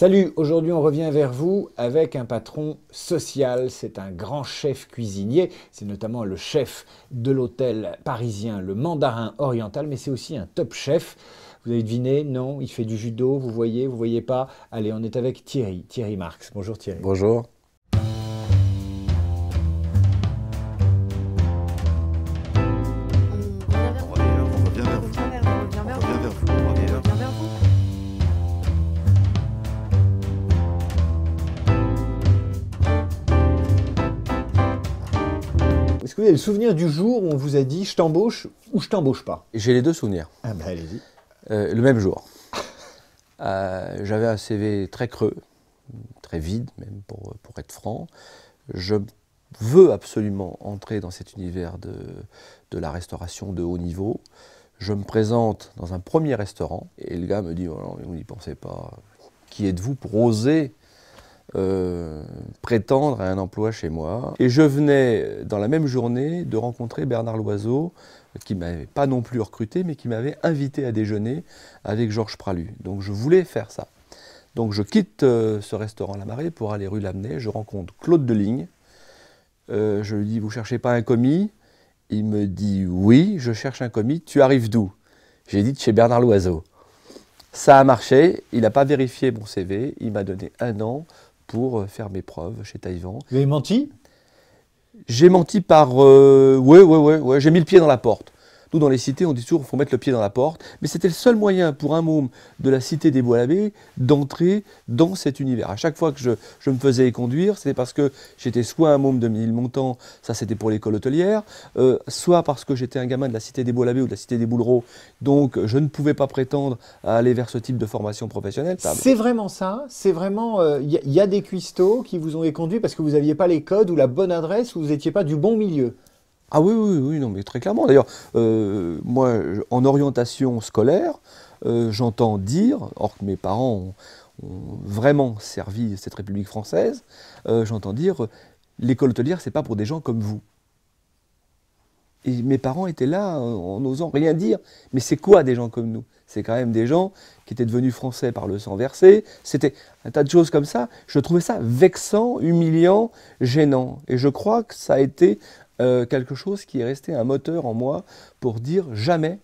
Salut, aujourd'hui on revient vers vous avec un patron social, c'est un grand chef cuisinier, c'est notamment le chef de l'hôtel parisien Le Mandarin Oriental, mais c'est aussi un top chef. Vous avez deviné? Non, il fait du judo, vous voyez pas? Allez, on est avec Thierry Marx. Bonjour Thierry. Bonjour. On revient vers vous. On revient vers vous. On revient vers vous. Est-ce que vous avez le souvenir du jour où on vous a dit je t'embauche ou je t'embauche pas? J'ai les deux souvenirs. Ah ben allez-y. Le même jour. J'avais un CV très creux, très vide même pour être franc. Je veux absolument entrer dans cet univers de la restauration de haut niveau. Je me présente dans un premier restaurant et le gars me dit oh non, vous n'y pensez pas. Qui êtes-vous pour oser prétendre à un emploi chez moi? Et je venais dans la même journée de rencontrer Bernard Loiseau, qui ne m'avait pas non plus recruté, mais qui m'avait invité à déjeuner avec Georges Pralu. Donc je voulais faire ça. Donc je quitte ce restaurant La Marée pour aller rue Lamennais. Je rencontre Claude Deligne. Je lui dis, vous ne cherchez pas un commis? Il me dit, oui, je cherche un commis. Tu arrives d'où? J'ai dit, de chez Bernard Loiseau. Ça a marché. Il n'a pas vérifié mon CV. Il m'a donné 1 an pour faire mes preuves chez Taïwan. Vous avez menti? J'ai menti par... ouais, j'ai mis le pied dans la porte. Nous, dans les cités, on dit toujours qu'il faut mettre le pied dans la porte. Mais c'était le seul moyen pour un môme de la cité des Bois-l'Abbé d'entrer dans cet univers. À chaque fois que je me faisais conduire, c'était parce que j'étais soit un môme de Ménilmontant, ça c'était pour l'école hôtelière, soit parce que j'étais un gamin de la cité des Bois-l'Abbé ou de la cité des Boulereaux. Donc, je ne pouvais pas prétendre à aller vers ce type de formation professionnelle. C'est vraiment ça? C'est vraiment... y a des cuistots qui vous ont éconduit parce que vous n'aviez pas les codes ou la bonne adresse ou vous n'étiez pas du bon milieu? Ah oui, non, mais très clairement. D'ailleurs, moi, en orientation scolaire, j'entends dire, or que mes parents ont vraiment servi cette République française, j'entends dire, l'école hôtelière, c'est pas pour des gens comme vous. Et mes parents étaient là, en n'osant rien dire. Mais c'est quoi des gens comme nous? C'est quand même des gens qui étaient devenus français par le sang versé. C'était un tas de choses comme ça. Je trouvais ça vexant, humiliant, gênant. Et je crois que ça a été quelque chose qui est resté un moteur en moi pour dire jamais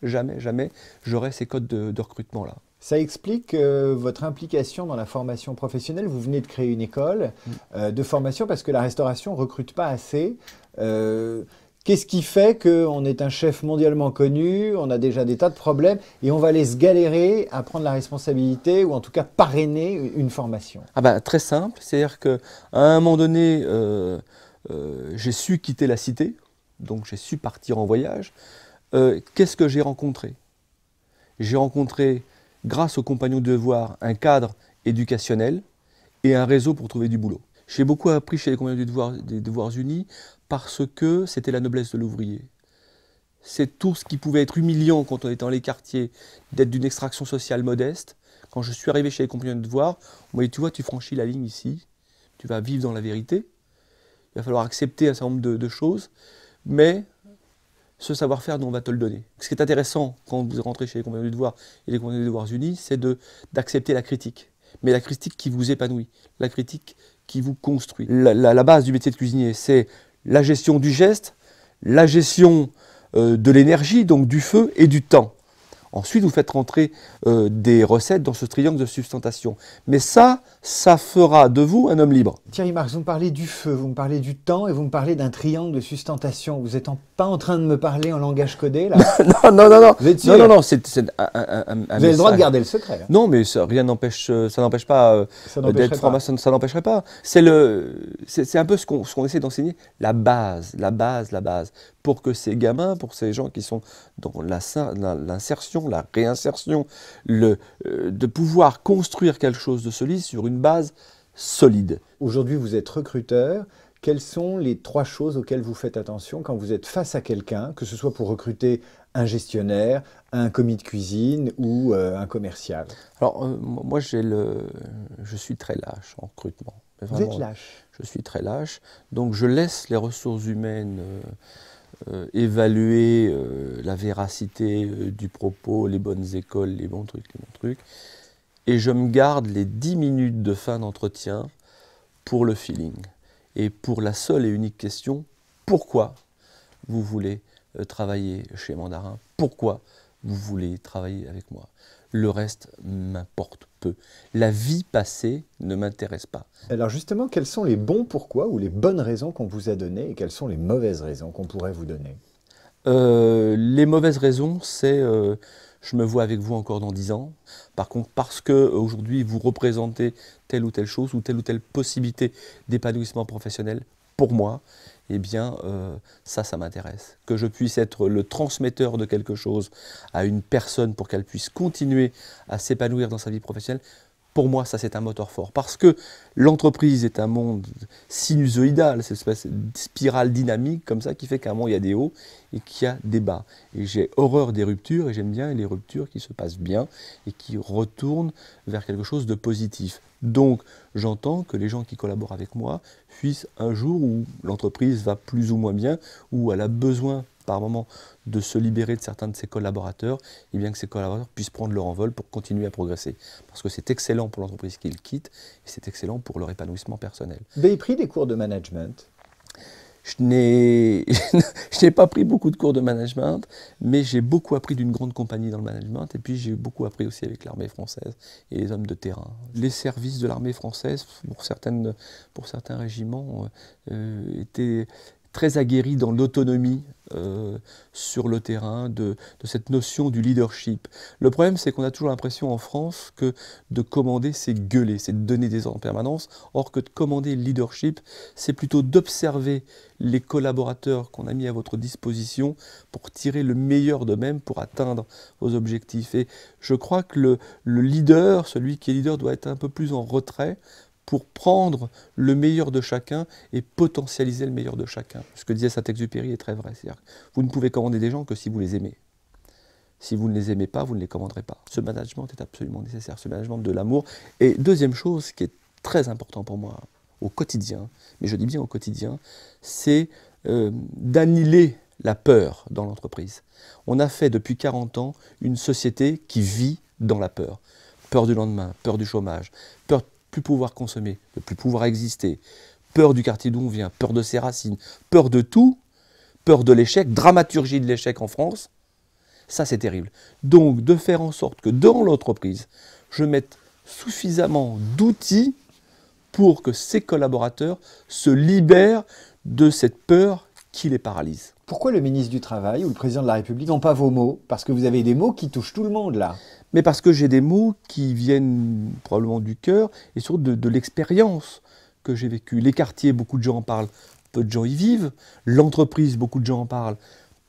j'aurai ces codes de recrutement-là. Ça explique votre implication dans la formation professionnelle. Vous venez de créer une école de formation parce que la restauration ne recrute pas assez. Qu'est-ce qui fait qu'on est un chef mondialement connu, on a déjà des tas de problèmes et on va aller se galérer à prendre la responsabilité ou en tout cas parrainer une formation? Ah ben, très simple, c'est-à-dire qu'à un moment donné, j'ai su quitter la cité, donc j'ai su partir en voyage. Qu'est-ce que j'ai rencontré? J'ai rencontré, grâce aux compagnons de devoir, un cadre éducationnel et un réseau pour trouver du boulot. J'ai beaucoup appris chez les compagnons des Devoirs Unis parce que c'était la noblesse de l'ouvrier. C'est tout ce qui pouvait être humiliant quand on était dans les quartiers, d'être d'une extraction sociale modeste. Quand je suis arrivé chez les compagnons de devoir, on m'a dit, tu vois, tu franchis la ligne ici, tu vas vivre dans la vérité. Il va falloir accepter un certain nombre de choses, mais ce savoir-faire, nous, on va te le donner. Ce qui est intéressant quand vous rentrez chez les compagnons du devoir et les compagnons des Devoirs Unis, c'est d'accepter la critique. Mais la critique qui vous épanouit, la critique qui vous construit. La base du métier de cuisinier, c'est la gestion du geste, la gestion de l'énergie, donc du feu et du temps. Ensuite, vous faites rentrer des recettes dans ce triangle de sustentation. Mais ça fera de vous un homme libre. Thierry Marx, vous me parlez du feu, vous me parlez du temps et vous me parlez d'un triangle de sustentation. Vous n'êtes pas en train de me parler en langage codé, là? Non. Vous êtes sûr? Non, c'est un Vous avez le droit de garder le secret. Hein. Non, mais ça n'empêche pas d'être formation, ça n'empêcherait pas. C'est un peu ce qu'on essaie d'enseigner, la base, pour que ces gamins, pour ces gens qui sont dans l'insertion, la réinsertion, de pouvoir construire quelque chose de solide sur une base solide. Aujourd'hui, vous êtes recruteur. Quelles sont les 3 choses auxquelles vous faites attention quand vous êtes face à quelqu'un, que ce soit pour recruter un gestionnaire, un commis de cuisine ou un commercial? Alors, moi, je suis très lâche en recrutement. Vous êtes lâche? Je suis très lâche. Donc, je laisse les ressources humaines évaluer la véracité du propos, les bonnes écoles, les bons trucs. et je me garde les 10 minutes de fin d'entretien pour le feeling. Et pour la seule et unique question, pourquoi vous voulez travailler chez Mandarin? Pourquoi vous voulez travailler avec moi? Le reste m'importe peu. La vie passée ne m'intéresse pas. Alors justement, quels sont les bons pourquoi ou les bonnes raisons qu'on vous a données et quelles sont les mauvaises raisons qu'on pourrait vous donner? Les mauvaises raisons, c'est je me vois avec vous encore dans 10 ans. Par contre, parce qu'aujourd'hui vous représentez telle ou telle chose ou telle possibilité d'épanouissement professionnel, pour moi, eh bien, ça m'intéresse. Que je puisse être le transmetteur de quelque chose à une personne pour qu'elle puisse continuer à s'épanouir dans sa vie professionnelle, pour moi, ça c'est un moteur fort. Parce que l'entreprise est un monde sinusoïdal, c'est une espèce de spirale dynamique comme ça qui fait qu'à un moment il y a des hauts et qu'il y a des bas. Et j'ai horreur des ruptures et j'aime bien les ruptures qui se passent bien et qui retournent vers quelque chose de positif. Donc j'entends que les gens qui collaborent avec moi puissent un jour où l'entreprise va plus ou moins bien, où elle a besoin par moment de se libérer de certains de ses collaborateurs, et bien que ces collaborateurs puissent prendre leur envol pour continuer à progresser. Parce que c'est excellent pour l'entreprise qu'ils quittent, et c'est excellent pour leur épanouissement personnel. Vous avez pris des cours de management? Je n'ai pas pris beaucoup de cours de management, mais j'ai beaucoup appris d'une grande compagnie dans le management, et puis j'ai beaucoup appris aussi avec l'armée française et les hommes de terrain. Les services de l'armée française, pour certains régiments, étaient très aguerris dans l'autonomie sur le terrain, de cette notion du leadership. Le problème, c'est qu'on a toujours l'impression en France que de commander, c'est gueuler, c'est donner des ordres en permanence, or que de commander le leadership, c'est plutôt d'observer les collaborateurs qu'on a mis à votre disposition pour tirer le meilleur d'eux-mêmes pour atteindre vos objectifs. Et je crois que le leader, celui qui est leader, doit être un peu plus en retrait pour prendre le meilleur de chacun et potentialiser le meilleur de chacun. Ce que disait Saint-Exupéry est très vrai. C'est-à-dire que vous ne pouvez commander des gens que si vous les aimez. Si vous ne les aimez pas, vous ne les commanderez pas. Ce management est absolument nécessaire, ce management de l'amour. Et deuxième chose qui est très important pour moi au quotidien, mais je dis bien au quotidien, c'est d'annihiler la peur dans l'entreprise. On a fait depuis 40 ans une société qui vit dans la peur. Peur du lendemain, peur du chômage, peur de plus pouvoir consommer, de plus pouvoir exister, peur du quartier d'où on vient, peur de ses racines, peur de tout, peur de l'échec, dramaturgie de l'échec en France, ça c'est terrible. Donc de faire en sorte que dans l'entreprise, je mette suffisamment d'outils pour que ces collaborateurs se libèrent de cette peur qui les paralyse. Pourquoi le ministre du Travail ou le président de la République n'ont pas vos mots? Parce que vous avez des mots qui touchent tout le monde là. Mais parce que j'ai des mots qui viennent probablement du cœur et surtout de l'expérience que j'ai vécue. Les quartiers, beaucoup de gens en parlent, peu de gens y vivent. L'entreprise, beaucoup de gens en parlent,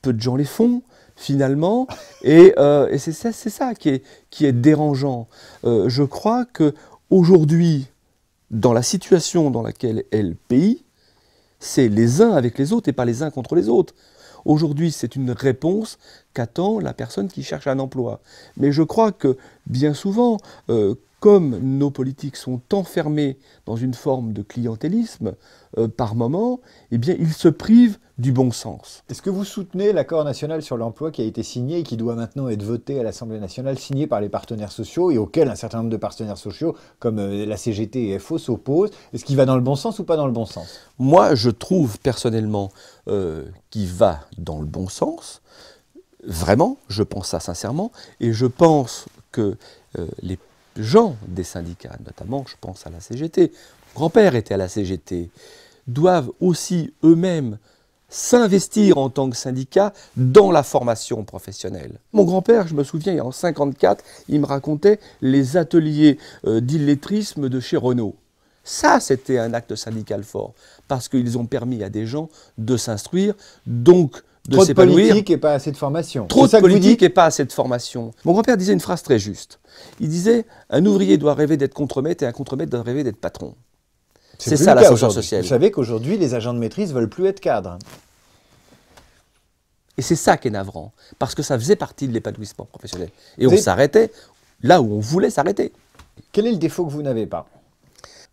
peu de gens les font finalement. Et c'est ça qui est dérangeant. Je crois qu'aujourd'hui, dans la situation dans laquelle est le pays, c'est les uns avec les autres et pas les uns contre les autres. Aujourd'hui, c'est une réponse qu'attend la personne qui cherche un emploi. Mais je crois que bien souvent, comme nos politiques sont enfermés dans une forme de clientélisme par moment, eh bien, ils se privent du bon sens. Est-ce que vous soutenez l'accord national sur l'emploi qui a été signé et qui doit maintenant être voté à l'Assemblée nationale, signé par les partenaires sociaux et auquel un certain nombre de partenaires sociaux, comme la CGT et FO, s'opposent? Est-ce qu'il va dans le bon sens ou pas dans le bon sens? Moi, je trouve personnellement qu'il va dans le bon sens. Vraiment, je pense ça sincèrement. Et je pense que les gens des syndicats, notamment, je pense à la CGT, mon grand-père était à la CGT, doivent aussi eux-mêmes s'investir en tant que syndicat dans la formation professionnelle. Mon grand-père, je me souviens, en 1954, il me racontait les ateliers d'illettrisme de chez Renault. Ça, c'était un acte syndical fort, parce qu'ils ont permis à des gens de s'instruire, donc de s'épanouir. Trop de politique et pas assez de formation. Trop de politique et pas assez de formation. Mon grand-père disait une phrase très juste. Il disait, un ouvrier doit rêver d'être contremaître et un contremaître doit rêver d'être patron. C'est ça l'ascenseur social. Vous savez qu'aujourd'hui, les agents de maîtrise ne veulent plus être cadres. Et c'est ça qui est navrant, parce que ça faisait partie de l'épanouissement professionnel. Et on s'arrêtait là où on voulait s'arrêter. Quel est le défaut que vous n'avez pas?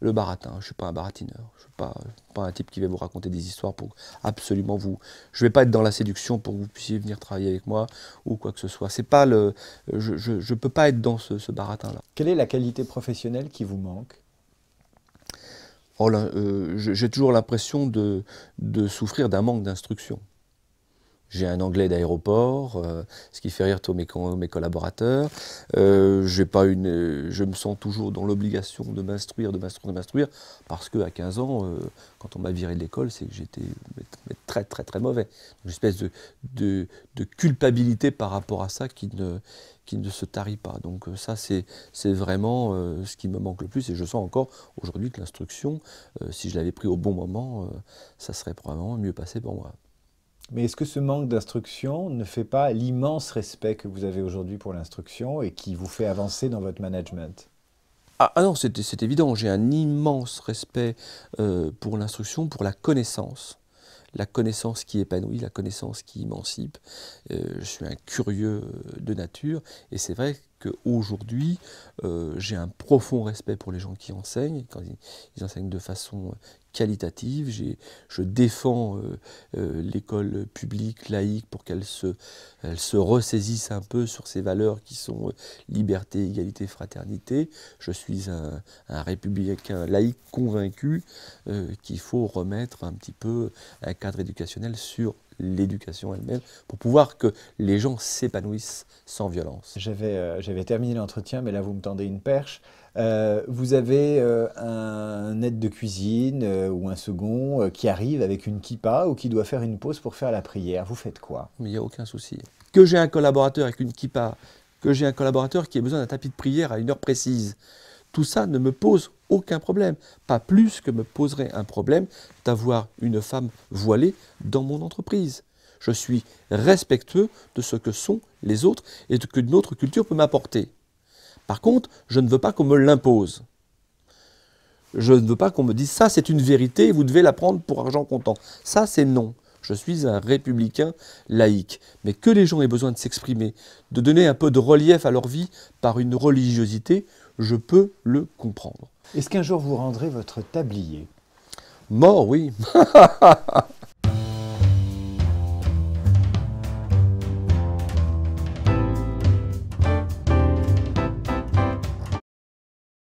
Le baratin, je ne suis pas un baratineur. Je ne suis pas un type qui va vous raconter des histoires pour absolument vous. Je ne vais pas être dans la séduction pour que vous puissiez venir travailler avec moi ou quoi que ce soit. C'est pas le, je ne peux pas être dans ce baratin-là. Quelle est la qualité professionnelle qui vous manque? Oh là, j'ai toujours l'impression de souffrir d'un manque d'instruction. J'ai un anglais d'aéroport, ce qui fait rire tous mes collaborateurs. Je me sens toujours dans l'obligation de m'instruire, parce qu'à 15 ans, quand on m'a viré de l'école, c'est que j'étais très très très mauvais. Une espèce de culpabilité par rapport à ça qui ne se tarit pas. Donc ça, c'est vraiment ce qui me manque le plus. Et je sens encore aujourd'hui que l'instruction, si je l'avais pris au bon moment, ça serait probablement mieux passé pour moi. Mais est-ce que ce manque d'instruction ne fait pas l'immense respect que vous avez aujourd'hui pour l'instruction et qui vous fait avancer dans votre management? Ah non, c'est évident, j'ai un immense respect pour l'instruction, pour la connaissance qui épanouit, la connaissance qui émancipe. Je suis un curieux de nature et c'est vrai qu'aujourd'hui, j'ai un profond respect pour les gens qui enseignent, quand ils enseignent de façon qualitative. Je défends l'école publique, laïque, pour qu'elle se ressaisisse un peu sur ces valeurs qui sont liberté, égalité, fraternité. Je suis un républicain laïque convaincu qu'il faut remettre un petit peu un cadre éducationnel sur l'éducation elle-même pour pouvoir que les gens s'épanouissent sans violence. J'avais terminé l'entretien, mais là vous me tendez une perche. Vous avez un aide de cuisine ou un second qui arrive avec une kippa ou qui doit faire une pause pour faire la prière. Vous faites quoi? Mais il n'y a aucun souci. Que j'ai un collaborateur avec une kippa, que j'ai un collaborateur qui a besoin d'un tapis de prière à une heure précise, tout ça ne me pose aucun problème. Pas plus que me poserait un problème d'avoir une femme voilée dans mon entreprise. Je suis respectueux de ce que sont les autres et de ce que notre culture peut m'apporter. Par contre, je ne veux pas qu'on me l'impose. Je ne veux pas qu'on me dise « ça c'est une vérité, vous devez la prendre pour argent comptant ». Ça c'est non. Je suis un républicain laïque. Mais que les gens aient besoin de s'exprimer, de donner un peu de relief à leur vie par une religiosité, je peux le comprendre. Est-ce qu'un jour vous rendrez votre tablier? Mort, oui.